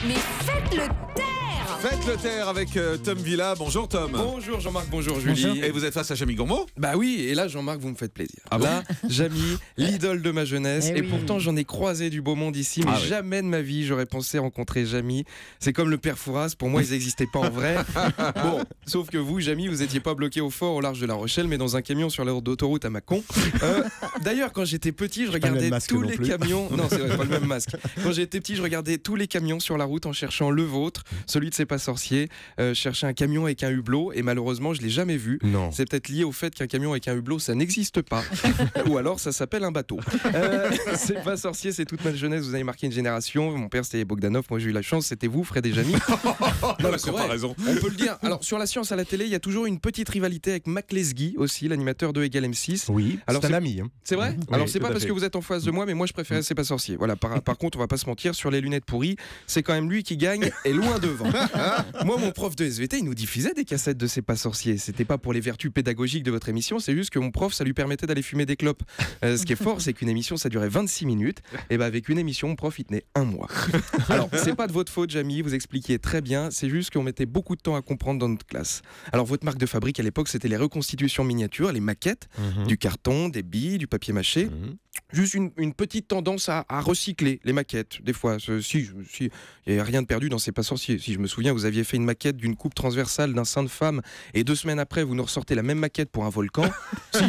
Mais faites-le taire! Faites le taire avec Tom Villa. Bonjour Tom. Bonjour Jean-Marc, bonjour Julie. Bonjour. Et vous êtes face à Jamy Gourmaud? Bah oui, et là Jean-Marc, vous me faites plaisir. Ah bon? Là, Jamy, l'idole de ma jeunesse, et oui. pourtant j'en ai croisé du beau monde ici, mais Ah oui. jamais de ma vie j'aurais pensé rencontrer Jamy. C'est comme le père Fouras, pour moi ils n'existaient pas en vrai. Bon, sauf que vous, Jamy, vous étiez pas bloqué au fort au large de La Rochelle, mais dans un camion sur l'aire d'autoroute à Mâcon. D'ailleurs, quand j'étais petit, je regardais tous les camions. Non, c'est vrai, pas le même masque. Quand j'étais petit, je regardais tous les camions sur la route en cherchant le vôtre, celui de C'est pas sorcier. Je cherchais un camion avec un hublot et malheureusement, je l'ai jamais vu. Non. C'est peut-être lié au fait qu'un camion avec un hublot, ça n'existe pas. Ou alors, ça s'appelle un bateau. C'est pas sorcier, c'est toute ma jeunesse. Vous avez marqué une génération. Mon père, c'était Bogdanov. Moi, j'ai eu la chance. C'était vous, Fred et Jamy. Non, mais c'est vrai. Raison. On peut le dire. Alors, sur la science à la télé, il y a toujours une petite rivalité avec Mac Lesguy aussi, l'animateur de Égal M6. Oui, Alors, c'est un c'est- ami. Hein. C'est vrai? Oui, Alors c'est tout pas à parce fait. que vous êtes en face de moi, mais moi je préfère C'est pas sorcier. Voilà. Par contre, on va pas se mentir, sur les lunettes pourries, c'est quand même lui qui gagne et loin devant. Moi, mon prof de SVT, il nous diffusait des cassettes de C'est pas sorcier. C'était pas pour les vertus pédagogiques de votre émission, c'est juste que mon prof, ça lui permettait d'aller fumer des clopes. Ce qui est fort, c'est qu'une émission, ça durait 26 minutes. Et ben avec une émission, mon prof, il tenait un mois. Alors c'est pas de votre faute, Jamy, vous expliquiez très bien. C'est juste qu'on mettait beaucoup de temps à comprendre dans notre classe. Alors votre marque de fabrique à l'époque, c'était les reconstitutions miniatures, les maquettes, du carton, des billes, du papier mâché. Juste une petite tendance à recycler les maquettes, des fois. Si, il n'y a rien de perdu dans C'est pas sorcier. Si je me souviens, vous aviez fait une maquette d'une coupe transversale d'un sein de femme et 2 semaines après, vous nous ressortez la même maquette pour un volcan. Si,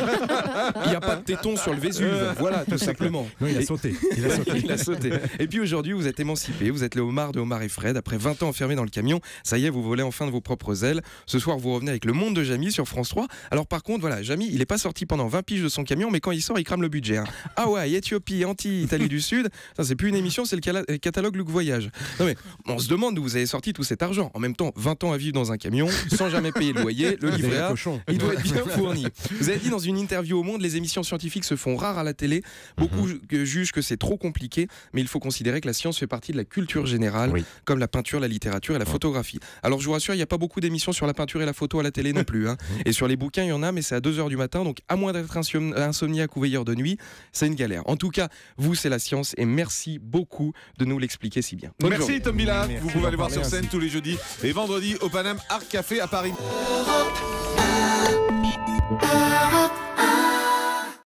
il n'y a pas de téton sur le Vésuve. Voilà, tout simplement. Non, il a Et- sauté. Il a sauté. il a sauté. Et puis aujourd'hui, vous êtes émancipé, vous êtes le homard de Omar et Fred. Après 20 ans enfermés dans le camion, ça y est, vous volez enfin de vos propres ailes. Ce soir, vous revenez avec Le Monde de Jamy sur France 3. Alors par contre, voilà, Jamy, il n'est pas sorti pendant 20 piges de son camion, mais quand il sort, il crame le budget. Hein. Ah ouais, Éthiopie, Italie du Sud, ça c'est plus une émission, c'est le catalogue Look Voyage. Non mais, on se demande d'où vous avez sorti tout cet argent. En même temps, 20 ans à vivre dans un camion, sans jamais payer le loyer, le livret A, Cochon. il doit être bien fourni. Vous avez dit dans une interview au Monde, les émissions scientifiques se font rares à la télé. Beaucoup jugent que c'est trop compliqué, mais il faut considérer que la science fait partie de la culture générale, Oui. comme la peinture, la littérature et la photographie. Alors je vous rassure, il n'y a pas beaucoup d'émissions sur la peinture et la photo à la télé non plus. Hein. Et sur les bouquins, il y en a, mais c'est à 2h du matin, donc à moins d'être insomniaque ou veilleur de nuit, c'est une galère. En tout cas, vous, c'est la science, et merci beaucoup de nous l'expliquer si bien. Bonne Merci journée. Tom Villa. Merci Vous pouvez d'en aller voir parler sur scène ainsi. tous les jeudis et vendredis au Paname Art Café à Paris.